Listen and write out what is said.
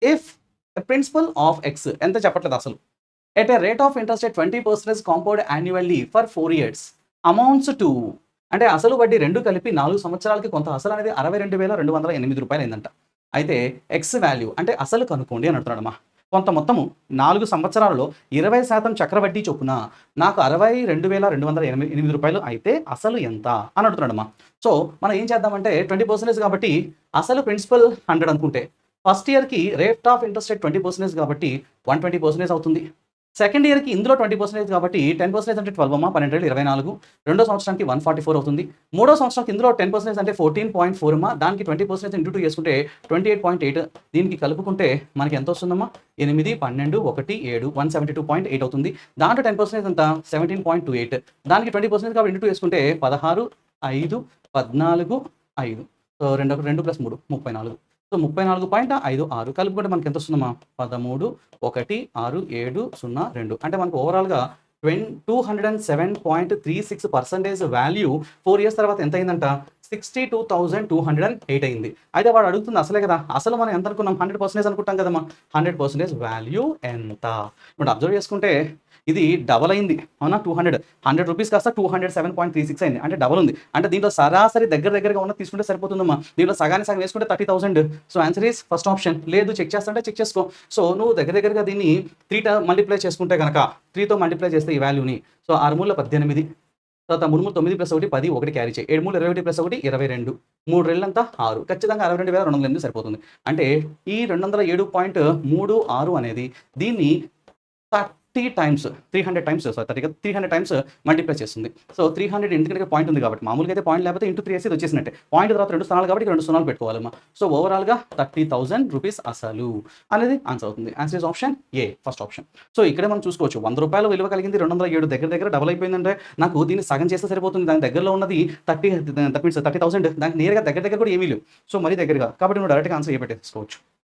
If principal of X ఎంత చెప్పట్లేదు అసలు at a rate of interest 20% compound annually for 4 years amounts to అంటే అసలు వడ్డీ రెండు కలిపి 4 సంవత్సరాలకి కొంత అసలు అనేది 62,208 రూపాయలు అయిందంట. అయితే ఎక్స్ వాల్యూ అంటే అసలు కనుక్కోండి అని అంటున్నాడమ్మా. కొంత మొత్తము 4 సంవత్సరాలలో 20% చక్రవడ్డీ చొప్పున నాకు 62,208 రూపాయలు అయితే అసలు ఎంత అని అడుగుతున్నాడమ్మా. సో మనం ఏం చేద్దామంటే 20% కాబట్టి అసలు ప్రిన్సిపల్ 100 అనుకుంటే ఫస్ట్ ఇయర్‌కి రేట్ ఆఫ్ ఇంట్రెస్ట్ రేట్ 20% కాబట్టి 120% అవుతుంది. సెకండ్ ఇయర్‌కి ఇందులో 20% కాబట్టి 10% అంటే 12 అమ్మా 12 24 రెండో సంవత్సరానికి 144 అవుతుంది. మూడో సంవత్సరానికి ఇందులో 10% అంటే 14.4 అమ్మా దానికి 20% ఇంటూ 2 చేసుకుంటే 28.8 దీనికి కలుపుకుంటే మనకి ఎంత వస్తుందమ్మా 8, 12, 1, 7 172.8 అవుతుంది. దాంట్లో 10% ఎంత 17.28 దానికి 20% కాబట్టి ఇంటూ 2 చేసుకుంటే 16, 5, 14, 5 సో 2 2 + 3 34 సో 34.56 కలుపుకుంటే మనకి ఎంత వస్తుందమ్మా 13, 1, 6, 7, 0, 2 అంటే మనకు ఓవరాల్‌గా 207.36% వాల్యూ 4 ఇయర్స్ తర్వాత ఎంత అయిందంట 62,208 అయింది. అయితే వాడు అడుగుతుంది అసలే కదా! అసలు మనం ఎంత అనుకున్నాం 100% అనుకుంటాం కదమ్మా! 100% వాల్యూ ఎంత? ఇప్పుడు అబ్జర్వ్ చేసుకుంటే ఇది డబల్ అయింది. అవునా? 200 రూపీస్ కాస్త 207.36 అయింది. అంటే డబల్ ఉంది. అంటే దీంట్లో సరాసరి దగ్గరగా ఉన్నది తీసుకుంటే సరిపోతుందమ్మా. దీంట్లో సగానికి సగం వేసుకుంటే 30,000 so answer is first option. లేదు చెక్ చేస్తంటే చెక్ చేసుకో. సో నువ్వు దగ్గరగా దీన్ని 3 మల్టిప్లై చేసుకుంటే గనక 3తో మల్టిప్లై చేస్తే ఈ వాల్యూని సో 6 మూల 18 తర్వాత 3 మూల 9 + 1 10 1 క్యారీ చేయి. 7 మూల 21 + 1 22 3 రెళ్ళంతా 6 ఖచ్చితంగా 62,208 సరిపోతుంది. అంటే ఈ 207.36 అనేది దీన్ని 30 times 300 times sorry 300 times multiply చేస్తుంది. సో 300 ఎందుకంటే పాయింట్ ఉంది కాబట్టి మామూలుగా అయితే పాయింట్ లేకపోతే ఇంటూ 3 వేసి ఇది వచ్చేసినట్టే. పాయింట్ తర్వాత 2 స్థానాలు కాబట్టి 2 సున్నాలు పెట్టుకోవాలమ్మా. సో ఓవరాల్‌గా 30,000 రూపీస్ అసలు అనేది ఆన్సర్ అవుతుంది. Answer is option A first option. So ఇక్కడే మనం చూసుకోవచ్చు ₹100 విలువ కలిగింది 207 దగ్గర డబుల్ అయిపోయిందంటే నాకు దీన్ని సగం చేస్తే సరిపోతుంది. దాని దగ్గరలో ఉన్నది 30 దట్ మీన్స్ 30,000 దానికి నేరుగా దగ్గర కూడా ఏమీ లేవు. సో మరీ దగ్గరగా కాబట్టి నువ్వు డైరెక్ట్‌గా ఆన్సర్ ఏ పెట్టేసుకోవచ్చు.